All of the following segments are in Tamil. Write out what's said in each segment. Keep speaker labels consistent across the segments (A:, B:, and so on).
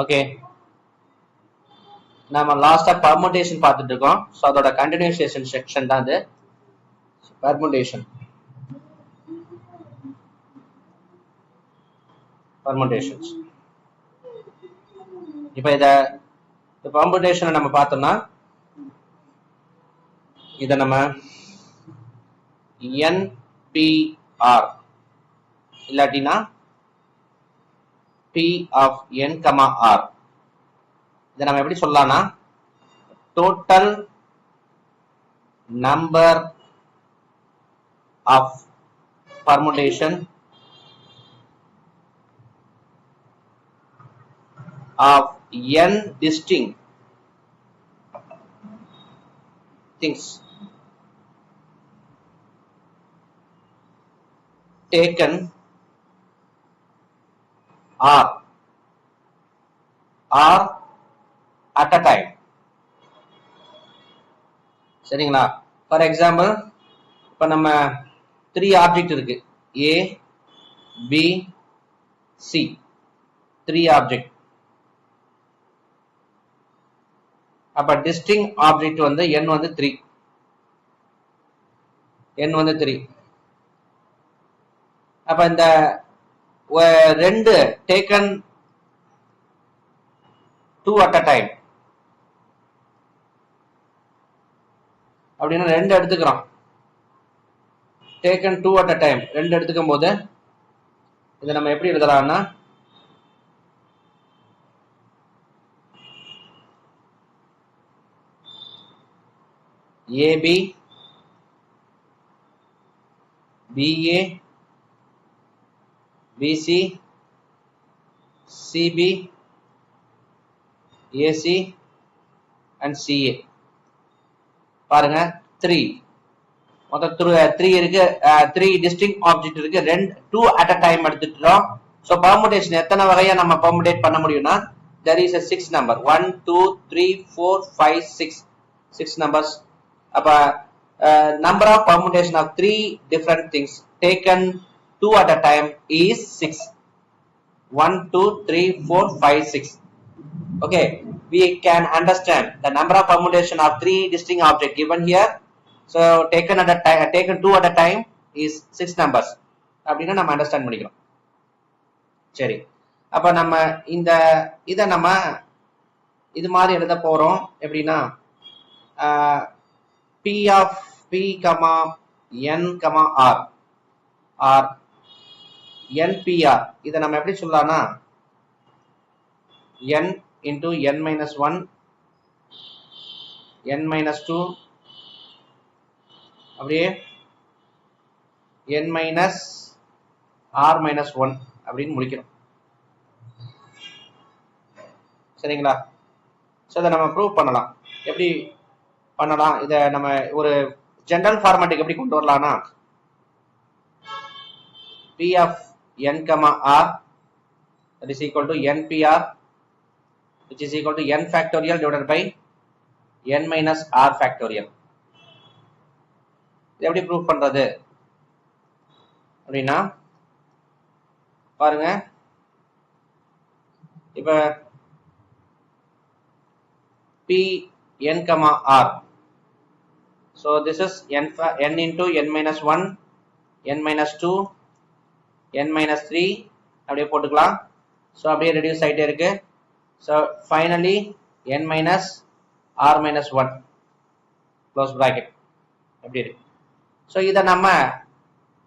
A: ஓகே, நம்ம லாஸ்டா பர்முடேஷன் பார்த்துட்டு இருக்கோம். ஸோ அதோட கண்டினியூஷன் செக்ஷன் தான் இது பர்முடேஷன். பர்முடேஷன்ஸ். இப்போ இத பர்முடேஷனை நம்ம பார்த்தோம்னா இதை நம்ம NPR இல்லாட்டினா P of N, R. இதை நம்ம எப்படி சொல்லலாம்னா total number of permutation of n distinct things taken or at a time. சரிங்களா? ஃபார் எக்ஸாம்பிள் இப்ப நம்ம 3 ஆப்ஜெக்ட் இருக்கு, A, B, C, 3 ஆப்ஜெக்ட். அப்ப டிஸ்டிங்க் ஆப்ஜெக்ட் வந்து n வந்து 3, n வந்து 3. அப்ப இந்த ரெண்டு டேக்கன் 2 at a time அப்படின்னா ரெண்டு எடுத்துக்கிறோம். டேக்கன் 2 at a time ரெண்டு எடுத்துக்கும் போது இதை நம்ம எப்படி எழுதலாம்னா AB, BA, BC, CB, AC and CA. பாருங்க 3 மொத்தம் 3 இருக்கு, 3 டிஸ்டிங்க் ஆப்ஜெக்ட் இருக்கு, 2 at a time எடுத்துட்டோம். ஸோ பர்முடேஷன் எத்தனை வகையா நம்ம பர்முடேட் பண்ண முடியும்னா there is a 6 number 1 2 3 4 5 6 numbers. அப்ப number of permutation of 3 different things taken 2 at a time is 6. 1 2 3 4 5 6. Okay, we can understand the number of permutation of 3 distinct objects given here. So taken 2 at a time is 6 numbers அப்படின்னா நம்ம அண்டர்ஸ்டாண்ட் பண்ணிக்கிறோம். சரி, அப்ப நம்ம இந்த இதை நம்ம இது மாதிரி எழுத போறோம். எப்படின்னா P of P, N, R or NPR. இதை நம்ம எப்படி சொல்லலாம்னா N into N minus 1, N minus 2, அப்படியே N minus R minus 1 அப்படின்னு முடிக்கிறோம். சரிங்களா? ஸோ இதை நம்ம ப்ரூவ் பண்ணலாம். எப்படி பண்ணலாம்? இதை நம்ம ஒரு ஜெனரல் ஃபார்மேட்டுக்கு எப்படி கொண்டு வரலாம்னா P of N, R that is equal to NPR which is equal to N factorial divided by N minus R factorial. இது எப்படி ப்ரூவ் பண்றது அப்படின்னா பாருங்க, இப்ப P N, R. So this is N into N minus 1, N minus 2, N minus 3 அப்படியே போட்டுக்கலாம். ஸோ அப்படியே ரெடியூஸ் ஆகிட்டே இருக்கு. So finally N minus R minus 1 close bracket எப்படி இருக்கு. ஸோ இதை நம்ம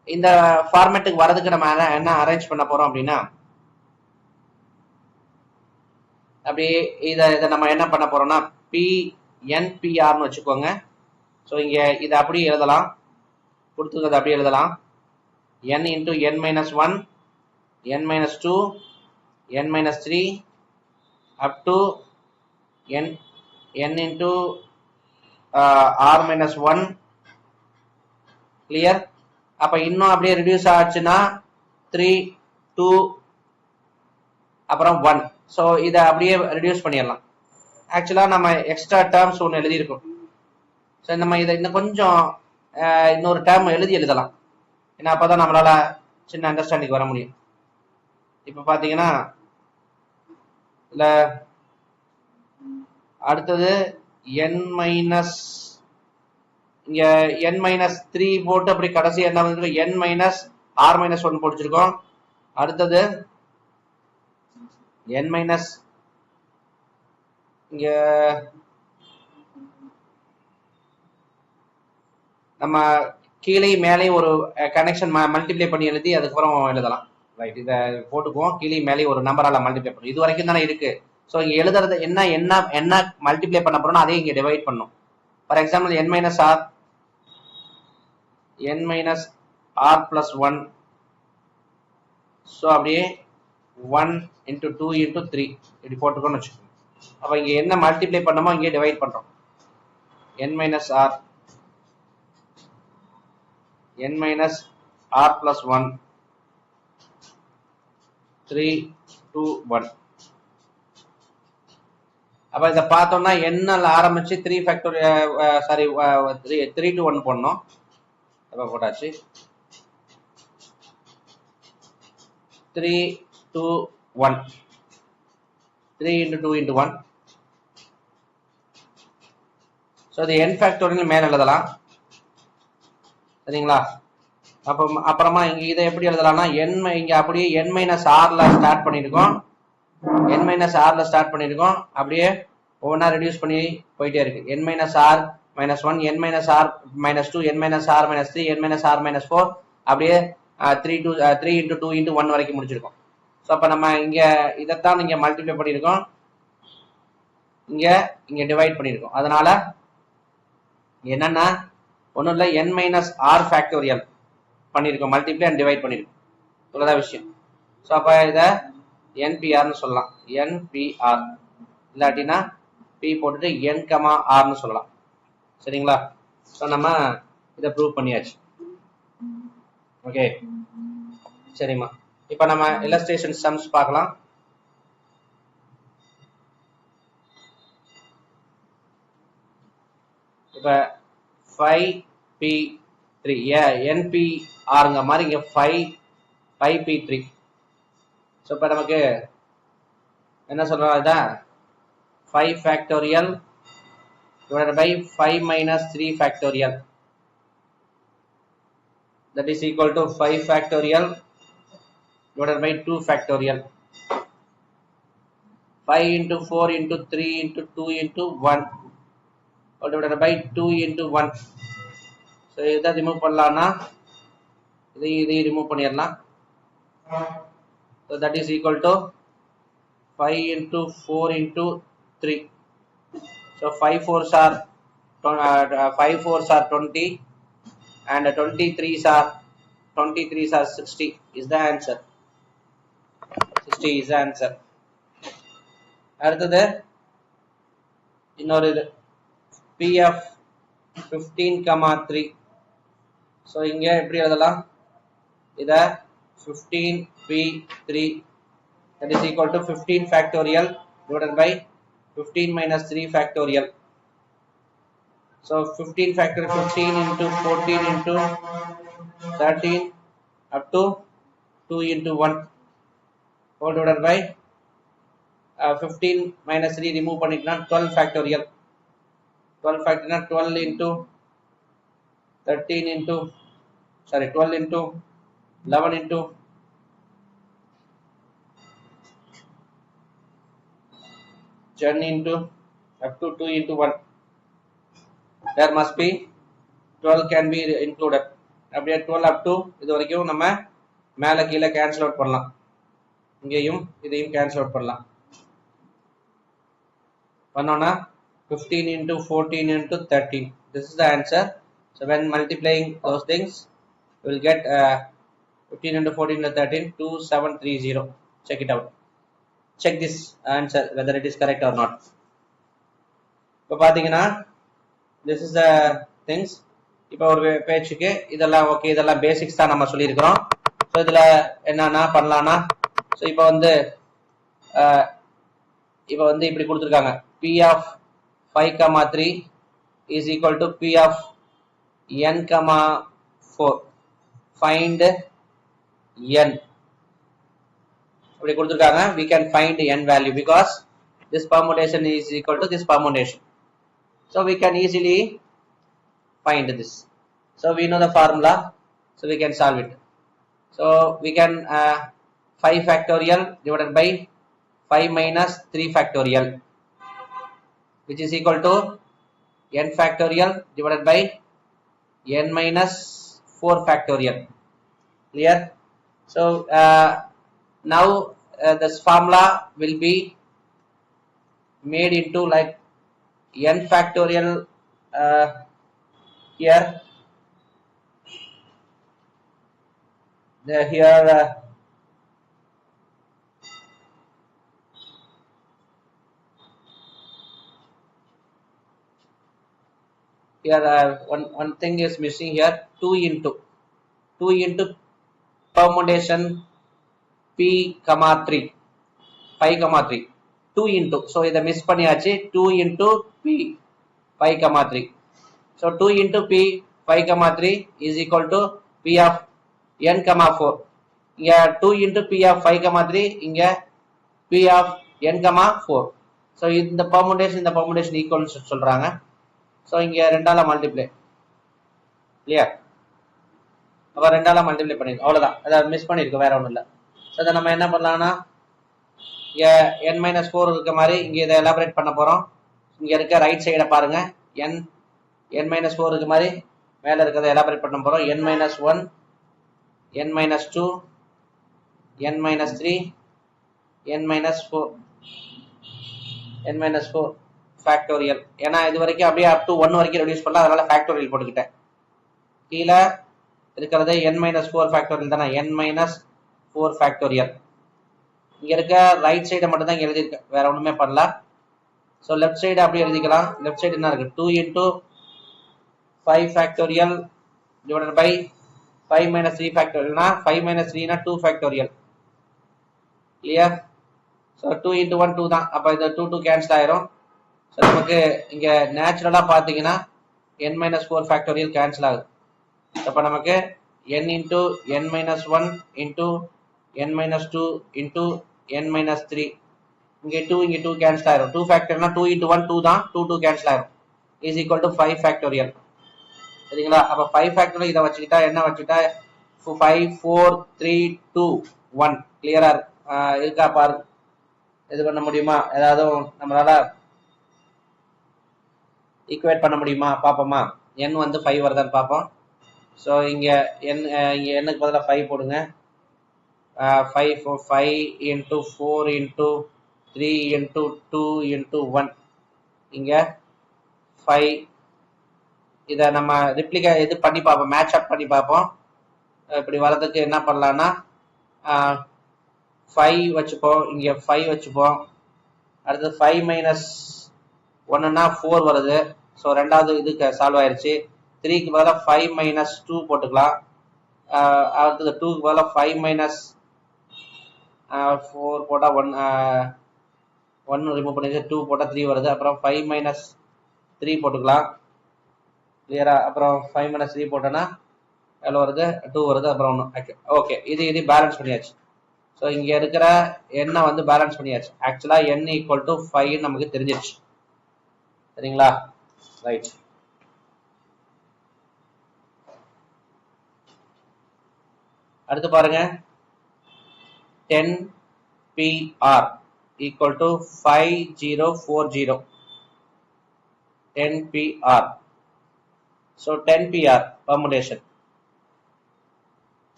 A: இந்த ஃபார்மேட்டுக்கு வரதுக்கு நம்ம என்ன அரேஞ்ச் பண்ண போறோம் அப்படின்னா அப்படியே இதை நம்ம என்ன பண்ண போறோம்னா PNPRன்னு வச்சுக்கோங்க. ஸோ இங்க இதை அப்படியே எழுதலாம், கொடுத்துருக்கதை அப்படியே எழுதலாம். N into N minus 1, N minus 2, N minus 3 up to N into R minus 1. Clear? அப்ப இன்னும் அப்படியே ரெடியூஸ் ஆச்சுன்னா 3 2 அப்புறம் 1. ஸோ இதை அப்படியே ரெடியூஸ் பண்ணிடலாம். ஆக்சுவலா நம்ம எக்ஸ்ட்ரா டேர்ம்ஸ் ஒன்று எழுதியிருக்கோம். ஸோ நம்ம இதை இன்னும் கொஞ்சம் இன்னொரு டேர்ம் எழுதலாம். ஏன்னா அப்பதான் நம்மளால சின்ன அண்டர்ஸ்டாண்டிங் வர முடியும். இப்ப பாத்தீங்கன்னா இல்ல அடுத்தது n மைனஸ் இங்க n மைனஸ் 3 போட்டு அப்படி கடைசி என்ன வந்து n மைனஸ் r மைனஸ் 1 போட்டுச்சிருக்கோம். அடுத்தது n மைனஸ் இங்க நம்ம கீழே மேலே ஒரு கனெக்ஷன் மல்டிப்ளை பண்ணி எழுதி அதுக்கப்புறம் எழுதலாம். ரைட், இதை போட்டுக்குவோம். கீழே மேலே ஒரு நம்பரால மல்டிப்ளை பண்ணும். இது வரைக்கும் தானே இருக்கு. ஸோ இங்க எழுதுறது என்ன என்ன என்ன மல்டிப்ளை பண்ண போறோம்னா அதே இங்க டிவைட் பண்ணும். For example n minus r plus 1. So அப்படியே 1 இன்டூ 2 இன்டூ 3 இப்படி போட்டுக்கோன்னு வச்சுக்கோங்க. அப்ப இங்க என்ன மல்டிப்ளை பண்ணமோ இங்கே டிவைட் பண்றோம். n minus r plus 1 3 2 1. அப்ப இதை பார்த்தோம்னா என்னால ஆரம்பிச்சு 3 ஃபேக்டோரியல் சாரி 3 to 1 போடணும். அப்ப போட்டாச்சு. 3 to 1 3 into 2 into 1. ஸோ இது n ஃபேக்டோரியல் மேல எழுதலாம். சரிங்களா? அப்போ அப்புறமா இங்க இதை எப்படி எழுதலாம்னா இங்க அப்படியே n மைனஸ் ஆர்ல ஸ்டார்ட் பண்ணிருக்கோம். n மைனஸ் ஆர்ல ஸ்டார்ட் பண்ணிருக்கோம். அப்படியே ஒவ்வொன்றா ரெடியூஸ் பண்ணி போயிட்டே இருக்கு. n minus r minus 1, n minus r minus 2, n minus r minus 3, n minus r minus 4, அப்படியே 3 into 2 into 1 வரைக்கும் முடிச்சிருக்கோம். ஸோ அப்ப நம்ம இங்க இதைத்தான் இங்க மல்டிப்ளை பண்ணிருக்கோம், இங்க டிவைட் பண்ணிருக்கோம். அதனால என்னன்னா ஒன்றும் இல்லை, n மைனஸ் ஆர் ஃபேக்டோரியல் பண்ணியிருக்கோம், மல்டிப்ளை அண்ட் டிவைட் பண்ணியிருக்கோம். இவ்வளோதான் விஷயம். ஸோ அப்போ இதை என்பிஆர்னு சொல்லலாம். என்பிஆர் இல்லாட்டினா பி போட்டுட்டு என் கமா ஆர்னு சொல்லலாம். சரிங்களா? ஸோ நம்ம இதை ப்ரூவ் பண்ணியாச்சு. ஓகே, சரிம்மா. இப்போ நம்ம இல்லஸ்ட்ரேஷன் சம்ஸ் பார்க்கலாம். இப்போ 5p3 NPRங்க மாதிரி இங்க 5p3. ஸோ இப்போ நமக்கு என்ன சொல்றோம், அதுதான் 5 factorial divided by 5 minus 3 factorial, that is equal to 5 factorial divided by 2 factorial. 5 into 4 into 3 into 2 into 1 divided by 2 into 1. So இதை ரிமூவ் பண்ணலாம்னா இதையும் ரிமூவ் பண்ணிடலாம். So that is equal to 5 into 4 into 3. So 5 4s are 20 and 23s are 60 is the answer. 60 is the answer. அடுத்தது இன்னொரு இது PF 15,3. ஸோ இங்க எப்படி எழுதலாம், இத 15p3 that is equal to 15 factorial divided by 15 minus 3 factorial. So 15 factorial 15 into 14 into 13 up to 2 into 1 whole divided by 15 minus 3 remove பண்ணிட்டா 12 factorial. 12 factorial 12 into 13 into 12 into 11 into 10 into up to 2 into 1. There must be 12 can be included. அப்படியே 12 up to இது வரைக்கும் நம்ம மேல கீழே கேன்சல் அவுட் பண்ணலாம். இங்கேயும் இதையும் கேன்சல் அவுட் பண்ணலாம். பண்ணோம்னா 15 into 14 into 13. This is the answer. So when multiplying those things, you will get 15 into 14 into 13, 2730. Check it out. Check this answer whether it is correct or not. இப்போ பாத்தீங்கன்னா this is the things. இப்போ ஒரு பேஜுக்கு இதெல்லாம் ஓகே, இதெல்லாம் பேசிக்ஸ் தான் நம்ம சொல்லியிருக்கிறோம். ஸோ இதுல என்னன்னா பண்ணலாம்னா, ஸோ இப்போ வந்து இப்படி கொடுத்துருக்காங்க, P of 5,3 is equal to P of n,4. Find n. அப்படி கொடுத்துருக்காங்க. We can find n value because this permutation is equal to this permutation. So we can easily find this. So we know the formula, so we can solve it. So we can 5 factorial divided by 5 minus 3 factorial, which is equal to n factorial divided by n minus 4 factorial. Clear? So now this formula will be made into like n factorial here. Here one thing is missing here. 2 into permutation p comma 3 5 comma 3 2 into, so இதை மிஸ் பண்ணியாச்சு. 2 into p 5 comma 3. so 2 into p 5 comma 3 is equal to p of n comma 4. இங்க 2 into p of 5 comma 3, இங்க p of n comma 4. so இந்த permutation equals சொல்றாங்க. so இங்க 2 ஆல மல்டிப்ளை. கிளியர்? அப்ப 2 ஆல மல்டிப்ளை பண்ணிருக்கோம், அவ்வளவுதான். அதை மிஸ் பண்ணிருக்கோம், வேற ஒண்ணும் இல்ல. so இதை நம்ம என்ன பண்ணலாம்னா n minus 4 இருக்க மாதிரி இங்க இதை எலாபரேட் பண்ண போறோம். இங்க இருக்க ரைட் சைட பாருங்க, n minus 4 இருக்க மாதிரி மேல இருக்கிறத எலாபரேட் பண்ண போறோம். n minus 1, n minus 2, n minus 3, n minus 4, n minus 4 factorial. ஏன்னா இது வரைக்கும் அப்படியே up to 1 வரைக்கும் ரெடியூஸ் பண்ணலாம், அதனால factorial போட்டுக்கிட்டேன். கீழே இருக்கிறது n minus 4 factorial தானே, n minus 4 factorial. இங்க இருக்க ரைட் சைடை மட்டும் தான் எழுதியிருக்கேன், வேற ஒண்ணுமே பண்ணல. ஸோ லெஃப்ட் சைடு அப்படியே எழுதிக்கலாம். லெஃப்ட் சைடு என்ன இருக்கு, 2 into 5 factorial divided by 5 minus 3 factorial. 5 minus 3 னா 2 factorial. கிளியர்? ஸோ 2 into 1 2 தான், அப்போ இது 2 கேன்சல் ஆயிரும். ஸோ நமக்கு இங்க நேச்சுரலா பாத்தீங்கன்னா n minus 4 factorial கேன்சல் ஆகுது. அப்ப நமக்கு n into n minus 1 into n minus 2 into n minus 3, இங்க 2 இங்க 2 கேன்சல் ஆயிரும். 2 ஃபேக்டரியல்னா 2 into 1 2 தான், 2 கேன்சல் ஆயிரும். is equal to 5 factorial. சரிங்களா? அப்ப 5 factorial இதை வச்சுக்கிட்டா என்ன வச்சுக்கிட்டா 5 4 3 2 1. கிளியரா இருக்கா பாரு? இது பண்ண முடியுமா? ஏதாவது நம்மளால ஈக்குவேட் பண்ண முடியுமா பாப்போமா? n வந்து 5 வருதான்னு பாப்போம். ஸோ இங்க n-க்கு பதிலாக 5 போடுங்க. 5 into 4 into 3 into 2 into 1. இங்க 5. இதை நம்ம ரிப்ளிகா இது பண்ணி பார்ப்போம், மேட்ச் அப் பண்ணி பார்ப்போம். இப்படி வரதுக்கு என்ன பண்ணலாம்னா 5 வச்சுப்போம், இங்க 5 வச்சுப்போம். அடுத்து 5 minus 1ன்னா 4 வருது. ஸோ ரெண்டாவது இதுக்கு சால்வ் ஆயிடுச்சு. 3க்கு பதிலாக 5 minus 2 போட்டுக்கலாம். அடுத்தது 2க்கு பதிலாக 5 minus 4 போட்டா 1 ரிமூவ் பண்ணிட்டு 2 போட்டா 3 வருது. அப்புறம் 5 minus 3 போட்டுக்கலாம். கிளியரா? அப்புறம் 5 minus 3 போட்டோன்னா எவ்வளோ வருது, 2 வருது. அப்புறம் 1. ஓகே, இது பேலன்ஸ் பண்ணியாச்சு. ஸோ இங்க இருக்கிற எண்ணை வந்து பேலன்ஸ் பண்ணியாச்சு. ஆக்சுவலா n ஈக்குவல் டு 5 நமக்கு தெரிஞ்சிருச்சு. சரிங்களா? ரைட். அடுத்து பாருங்க, 10pr equal to 5040. 10pr. so 10pr permutation.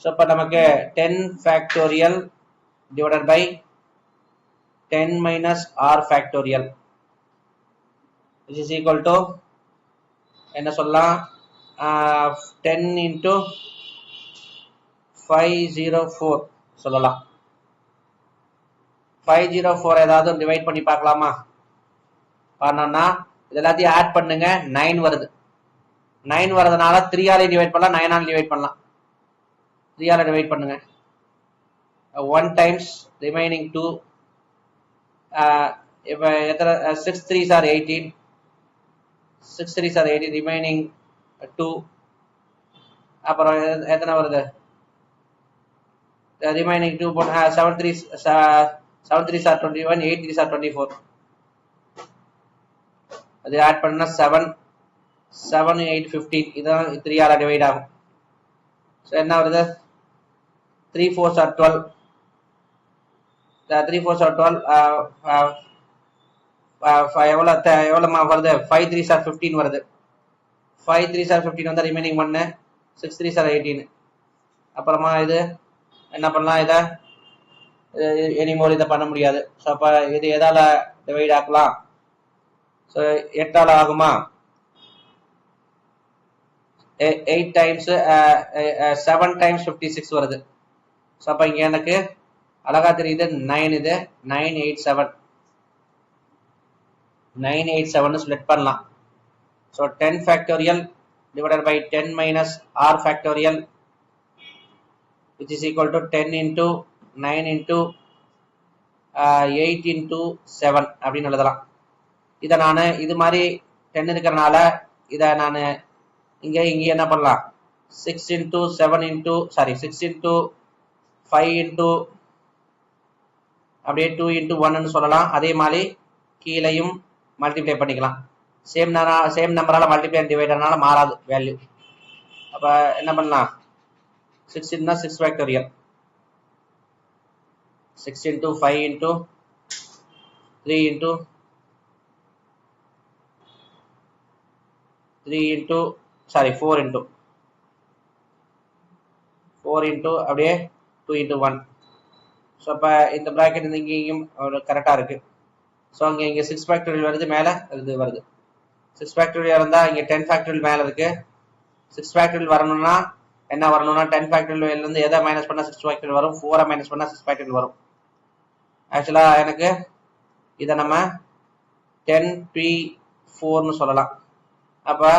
A: so இப்ப நமக்கு 10 factorial divided by 10 minus r factorial, which is equal to என்ன சொல்லலாம், 10 into 504 சொல்லலாம். 504 ஏதாவது டிவைட் பண்ணி பார்க்கலாமா? பண்ணோம்னா இது எல்லாத்தையும் ஆட் பண்ணுங்க, 9 வருது. 9 வரதுனால 3 ஆல டிவைட் பண்ணலாம், 9 ஆல டிவைட் பண்ணலாம். 3 ஆல டிவைட் பண்ணுங்க. 1 times remaining 2. இப்போ எத்தனை 6 3s are 18. 6 3s are 18, remaining 2. அப்புறம் எத்தனை வருது, remaining 2 7 3s are 21, 8 3s are 24. அது ஆட் பண்ணா 7 7 8 15 இதான் 3 ஆல டிவைட் ஆகும். ஸோ என்ன வருது 3 4s are 12. 3 4s are 12. எவ்வளோமா வருது 5 3s are 15 வருது. 5 3s are 15 வந்தால் ரிமைனிங் 1 6 3s are 18. அப்புறமா இது என்ன பண்ணலாம், இதை எனிமோர் இதை பண்ண முடியாது. ஸோ அப்போ இது எதால டிவைட் ஆக்கலாம், ஸோ 8ஆல ஆகுமா, 8 times 7 times 56 வருது. ஸோ அப்போ இங்கே எனக்கு அழகா தெரியுது 9, இது 987 ஸ்ப்ளிட் பண்ணலாம். So 10 factorial divided by 10 minus r factorial which is equal to 10 into 9 into 8 into 7 அப்படின்னு எழுதலாம். இதை நான் இது மாதிரி 10 இருக்கிறனால இதை நான் இங்கே என்ன பண்ணலாம், 6 into 7 into 6 into 5 into அப்படியே 2 into 1 சொல்லலாம். அதே மாதிரி கீழையும் மல்டிப்ளை பண்ணிக்கலாம். சேம் நம்பரால் மல்டிப்ளை அண்ட் டிவைடர்னால மாறாது வேல்யூ. அப்போ என்ன பண்ணலாம், 6 இருந்தால் 6 factorial, 6 into 5 into 3 into 4 into அப்படியே 2 into 1. ஸோ அப்போ இந்த ப்ராக்கெட் இங்கேயும் கரெக்டாக இருக்கு. ஸோ இங்கே 6 ஃபேக்டோரியல் வருது, மேலே இது வருது. 6 ஃபேக்டோரியல் இருந்தால் இங்கே 10 ஃபேக்டோரியல் மேலே இருக்கு. 6 ஃபேக்டோரியல் வரணும்னா என்ன வரணும்னா 10 ஃபேக்டோரியல் எதை மைனஸ் பண்ணால் 6 ஃபேக்டோரியல் வரும், 4 மைனஸ் பண்ணால் 6 ஃபேக்டோரியல் வரும். ஆக்சுவலாக எனக்கு இதை நம்ம 10p4 சொல்லலாம். அப்போ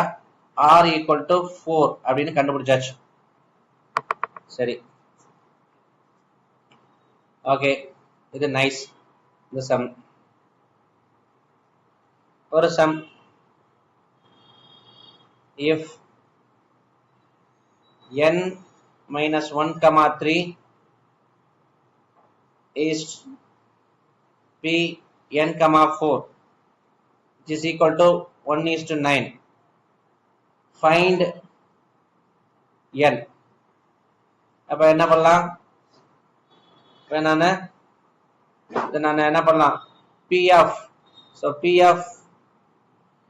A: r equal to 4 அப்படின்னு கண்டுபிடிச்சாச்சு. சரி, ஓகே, இது நைஸ். இந்த சம் ஒரு some, if n minus 1 comma 3 is p n comma 4 which is equal to 1:9, find n. அப்ப என்ன பண்ணலாம், நான் என்ன பண்ணலாம், p of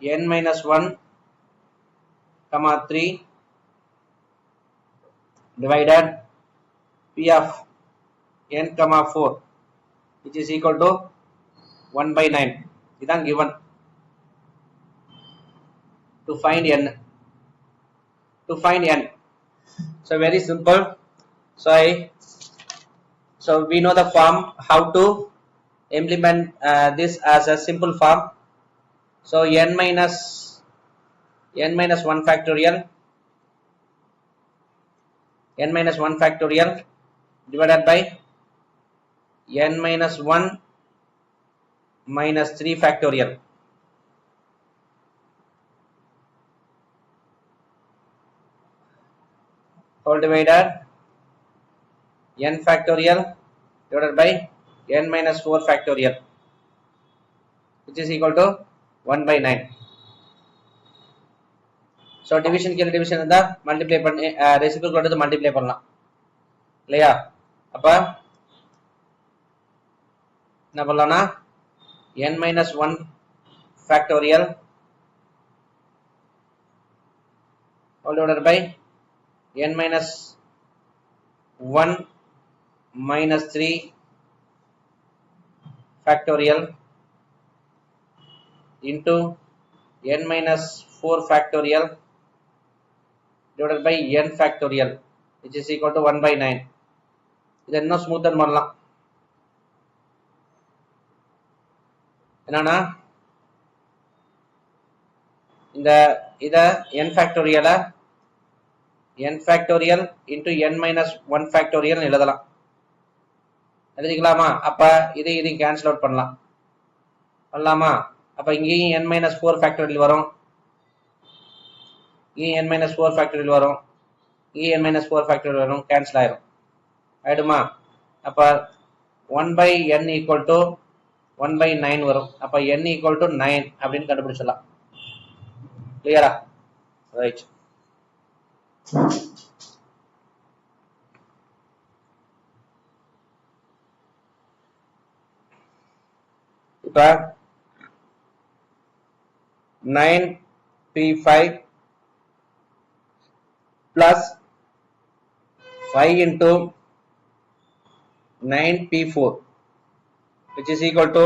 A: n minus 1 comma 3 divided p of n comma 4 which is equal to 1/9. இதான் given to find n. So very simple. So we know the form, how to implement this as a simple form. So n minus 1 factorial divided by n minus 1 minus 3 factorial whole divided n factorial divided by n minus 4 factorial which is equal to 1/9. So division கீழ division இருந்தா மல்டிப்ளை பண்ணி ரெசிப்ரோக்கல் எடுத்து மல்டிப்ளை பண்ணலாம் இல்லையா? அப்ப என்ன பண்ணலாம்னா n minus 1 factorial whole divided by n minus 1 minus 3 factorial into n minus 4 factorial divided by n factorial which is equal to 1/9. இதை இன்னும் ஸ்மூத்தன் பண்ணலாம். என்னன்னா இத n factorial into n minus 1 factorial எழுதலாம். எழுதிக்கலாமா? அப்ப இதையும் கேன்சல் அவுட் பண்ணலாமா? அப்ப இங்கேயும் n minus 4 factorial வரும், இங்கேயும் n minus 4 factorial வரும், இங்கேயும் n minus 4 factorial வரும், கேன்சல் ஆயிடுமா? அப்ப 1/n equal to 1/9 வரும். அப்ப n equal to 9 அப்படின்னு கண்டுபிடிச்சிடலாம். clear right இப்ப 9p5 plus 5 into 9p4 which is equal to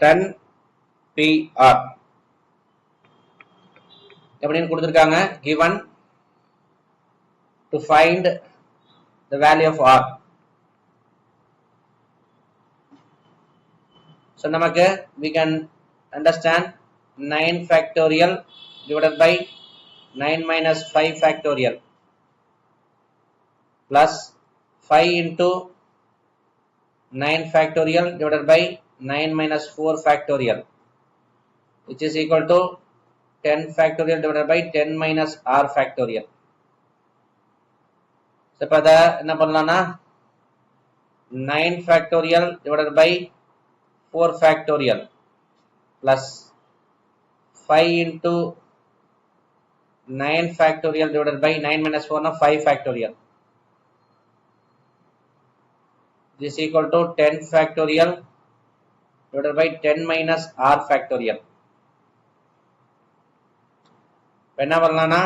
A: 10pr எப்படின்னு கொடுத்திருக்காங்க given to find the value of r. So நமக்கு we can understand 9 factorial divided by 9 minus 5 factorial plus 5 into 9 factorial divided by 9 minus 4 factorial which is equal to 10 factorial divided by 10 minus r factorial. So இப்ப அத என்ன பண்ணலாம்னா 9 factorial divided by 4 factorial plus 5 into 9 factorial divided by 9 minus 4 na 5 factorial. This is equal to 10 factorial divided by 10 minus r factorial. என்ன பண்ணலாம்னா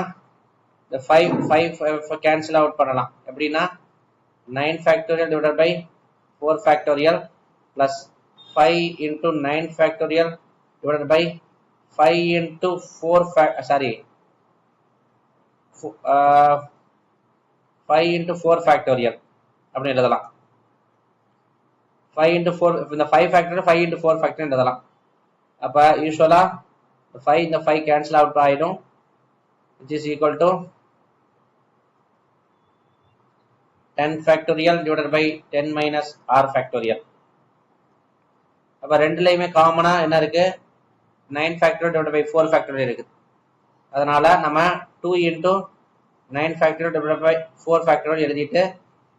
A: the 5 cancel out பண்ணலாம் எப்படின்னா 9 factorial divided by 4 factorial plus 5 into 9 factorial divided by 5 into 4 5 into 4 factorial அப்படி எழுதலாம் 5 into 4 இந்த 5 factorial 5 into 4 factorial எழுதலாம் அப்ப யூசுவலா 5 இந்த 5 cancel out ஆயிடும் which is equal to 10 factorial divided by 10 minus r factorial. அப்ப ரெண்டுலயுமே காமனா என்ன இருக்கு 9 factorial divided by 4 factorial இருக்கு அதனால நம்ம 2 into 9 factorial divided by 4 factorial எழுதிட்டு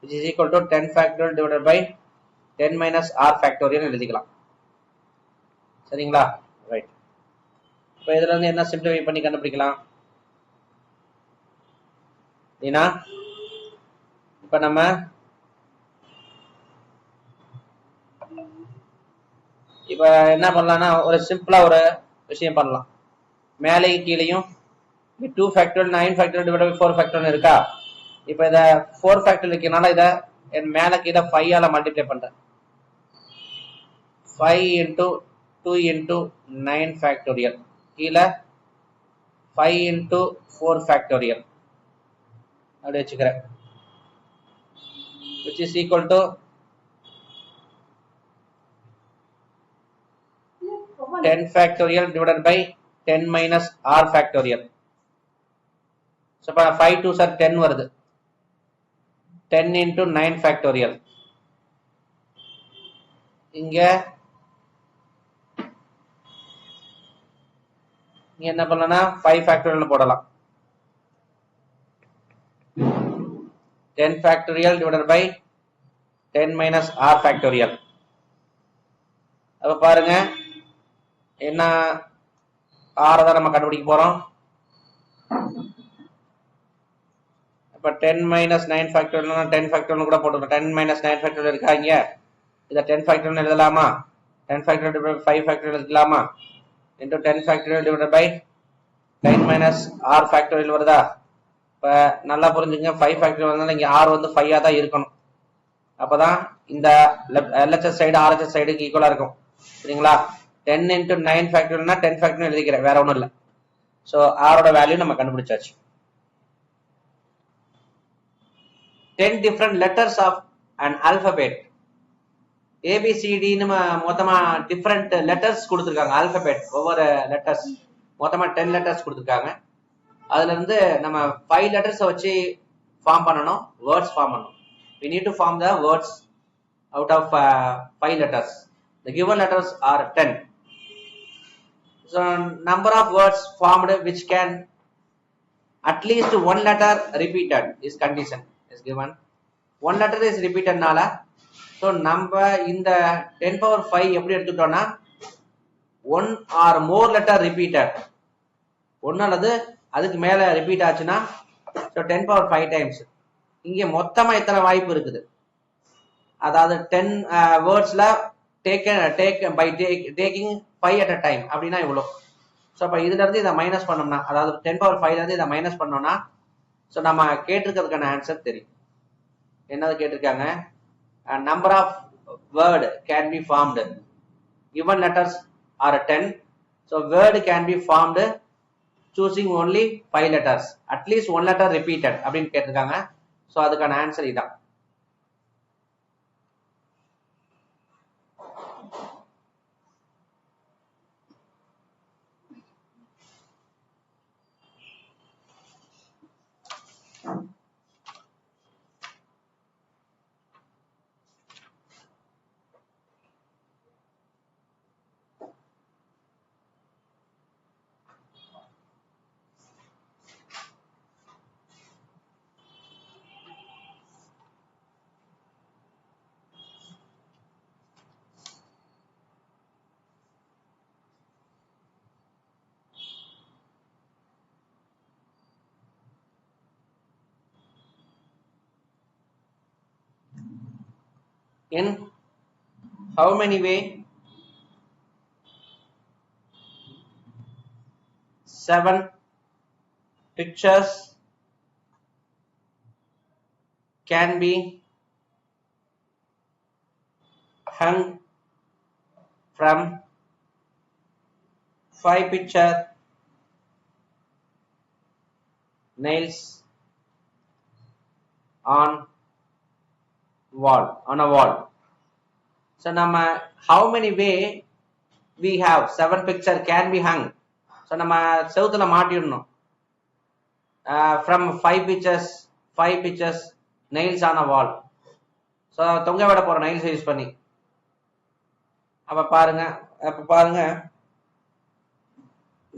A: which is equal to 10 factorial divided by 10 minus r factorial எழுதிக்கலாம் சரிங்களா ரைட் இப்ப இதுல இருந்து என்ன சிம்பிளிஃபை பண்ணி கண்டுபிடிக்கலாம் ஏனா இப்ப நம்ம இப்ப என்ன பண்ணலாம்னா ஒரு சிம்பிளா ஒரு விஷயம் பண்ணலாம் மேலேயும் கீழேயும் 2 factorial 9 factorial divided by 4 factorial இருக்கா இப்ப இத 4 factorial இருக்கனால இத மேல கீழ 5 ஆல மல்டிப்ளை பண்றேன் 5 into 2 into 9 factorial கீழ 5 into 4 factorial அப்படி வச்சுக்கிறேன் which is equal to 10 factorial divided by 10 minus r factorial. So 5 2s are 10 வருது 10 into 9 factorial இங்க என்ன பண்ணலாம்னா 5 factorial போடலாம் 10 factorial divided by 10 minus r factorial. அப்ப பாருங்க என்ன r தான் நம்ம கண்டுபிடிக்க போறோம் அப்ப 10 minus 9 factorial 10 factorial கூட போட்டுக்கலாம் 10 minus 9 factorial இருக்கா இங்க இத 10 factorial எழுதலாமா 10 factorial divided by 5 factorial எழுதலாமா into 10 factorial divided by 10 minus r factorial வருதா இப்ப நல்லா புரிஞ்சுங்க 5 factorial வந்தாலும் இங்க r வந்து 5 ஆ தான் இருக்கணும் அப்பதான் இந்த LHS சைடு RHS சைடுக்கு ஈக்குவலா இருக்கும் சரிங்களா 10 into 9 factorial னா 10 factorial எழுதிக்கிறேன் வேற ஒண்ணும் இல்ல சோ r ஓட வேல்யூ நம்ம கண்டுபிடிச்சாச்சு 10 different letters of an alphabet ABCD னு மொத்தமா different letters கொடுத்திருக்காங்க alphabet ஒவ்வொரு letters மொத்தமா 10 letters கொடுத்திருக்காங்க அதுல இருந்து நம்ம 5 letters வச்சு ஃபார்ம் பண்ணனும் words ஃபார்ம் பண்ணனும் we need to form the words out of 5 letters the given letters are 10 so number of words formed which can at least one letter repeated is condition is given one letter is repeated nala so நம்ம இந்த 10 power 5 எப்படி எடுத்துட்டோம்னா one or more letter repeated ஒன்னு அல்லது அதுக்கு மேல ரிப்பீட் ஆச்சுன்னா ஸோ 10 பவர் 5 டைம்ஸ். இங்க மொத்தமா எத்தனை வாய்ப்பு இருக்குது, அதாவது 10 வேர்ட்ஸ்ல டேக்கிங் 5 at a டைம் அப்படின்னா இவ்வளோ. ஸோ அப்போ இதுல இருந்து இதை மைனஸ் பண்ணோம்னா, அதாவது 10 பவர் 5ல இருந்து இதை மைனஸ் பண்ணோம்னா ஸோ நம்ம கேட்டிருக்கிறதுக்கான ஆன்சர் தெரியும். என்னது கேட்டிருக்காங்க, number of word can be formed given letters are 10, so word can be formed choosing only 5 letters, at least one letter repeated அப்படின்னு கேட்டிருக்காங்க. ஸோ அதுக்கான ஆன்சர் இதான். In how many way 7 pictures can be hung from 5 picture nails on a wall. So நம்ம how many way we have 7 picture can be hung. So நம்ம செவுத்துல மாட்டிடணும். From 5 pictures nails on a wall. So தொங்க விட போற nails யூஸ் பண்ணி. அப்ப பாருங்க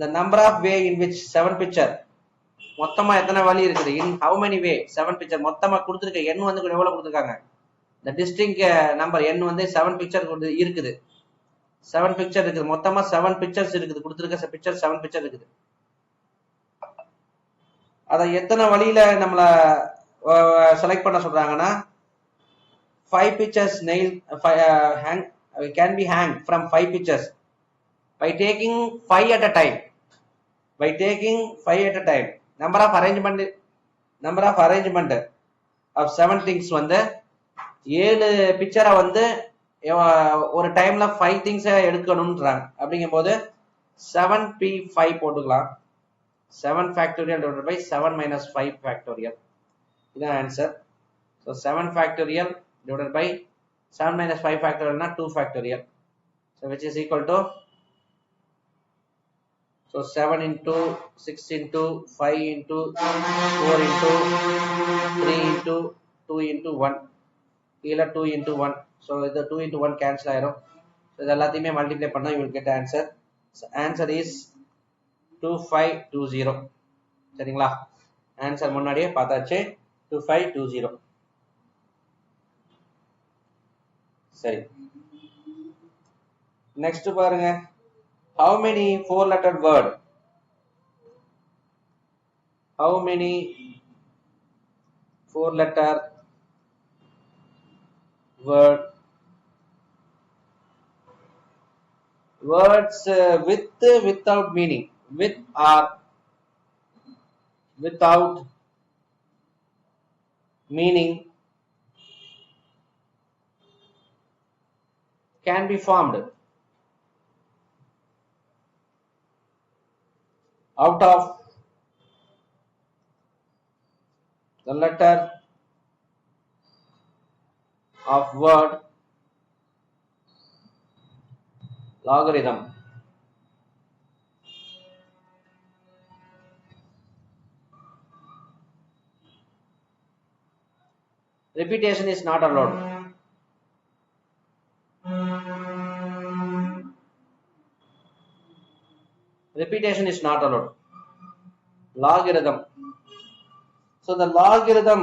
A: the number of way in which 7 picture, மொத்தமா எத்தனை வழி இருக்குது, in how many way 7 picture மொத்தமா கொடுத்திருக்க எண் வந்து எவ்வளவு கொடுத்திருக்காங்க, the distinct number n வந்து 7 picture இருக்குது. 7 picture இருக்குது, மொத்தமா 7 pictures இருக்குது, கொடுத்திருக்க பிக்சர் 7 picture இருக்குது. அத எத்தனை வழியில நம்மள செலக்ட் பண்ண சொல்றாங்கன்னா 5 pictures nail hang can be hanged from 5 pictures by taking 5 at a time. By taking 5 at a time, number of arrangement of 7 things வந்து 7 பிக்சரை வந்து ஒரு டைம்ல 5 திங்ஸ் எடுக்கணும்ன்றாங்க. அப்படிங்கும் போது 7p5 போட்டுக்கலாம். 7 factorial divided by 7 minus 5 factorial, இதான் answer. So 7 factorial divided by 7 minus 5 factorial னா 2 factorial, so which is equal to, so 7 into 6 into 5 into 4 into 3 into 2 into 1, கீழ 2 into 1, so இது 2 into 1 cancel ஆயிரும். so இது எல்லாத்தையுமே மல்டிப்ளை பண்ணா you will get answer. So answer is 2520. சரிங்களா, ஆன்சர் முன்னாடியே பார்த்தாச்சு, 2520. சரி, நெக்ஸ்ட் பாருங்க, how many 4-lettered word, how many 4-letter word, words with without meaning, with or without meaning can be formed out of the letter of word logarithm. Repetition is not allowed. Repetition is not allowed. Logarithm. So the logarithm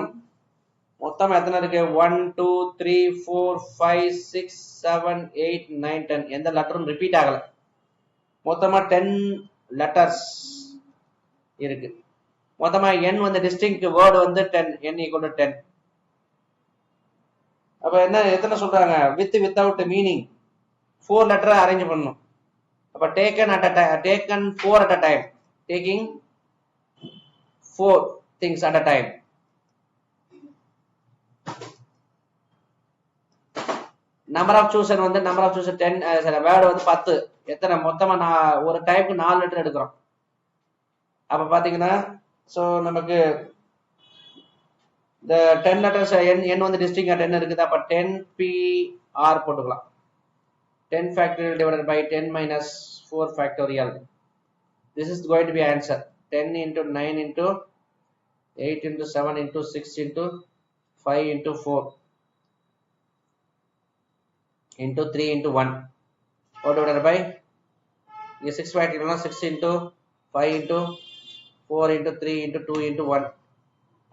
A: மொத்தம் எத்தனை இருக்கு, 1 2 3 4 5 6 7 8 9 10, எந்த லெட்டரும் ரிப்பீட் ஆகல. மொத்தமா 10 letters இருக்கு. மொத்தமா n வந்து டிஸ்டிங்க்ட் வேர்டு வந்து 10, n = 10. அப்ப என்ன எத்தனை சொல்றாங்க? வித் வித்தவுட் மீனிங் 4 லெட்டரை அரேஞ்ச் பண்ணணும். அப்ப taken 4 at a time, taking 4 things at a time. Number of சூசன் வந்து நம்பர் ஆஃப் சூசன் 10, வேர்டு வந்து 10. எத்தனை மொத்தமா நான் ஒரு டைப்புக்கு 4 லெட்டர் எடுக்கிறோம். அப்ப பாத்தீங்கன்னா சோ நமக்கு இந்த 10 letters n வந்து டிஸ்டிங்க் 10 இருக்குது. அப்ப 10pr போட்டுக்கலாம். 10 factorial divided by 10 minus 4 factorial. This is going to be answer. 10 into 9 into 8 into 7 into 6 into 5 into 4 into 3 into 1. What divided by 6 factorial 6 into 5 into 4 into 3 into 2 into 1.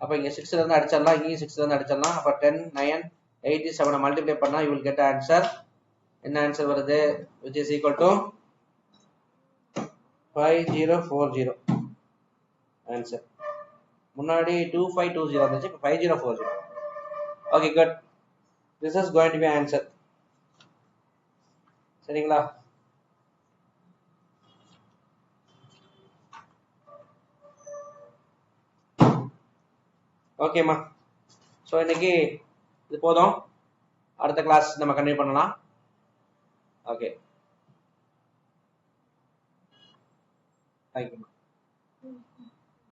A: அப்ப இங்க 6 ல இருந்து அடிச்சிடலாம், இங்க 6 ல இருந்து அடிச்சிடலாம். அப்ப 10 9 87 மல்டிப்ளை பண்ணா you will get answer. என்ன ஆன்சர் வருது? which is equal to 5040. Answer முன்னாடி 2520 இருந்துச்சு, இப்ப 5040. Okay good. this is going to be answer. சரிங்களா? ஓகேம்மா. ஸோ இன்னைக்கு இது போதும். அடுத்த கிளாஸ் நம்ம கண்டினியூ பண்ணலாம். Okay, thank you.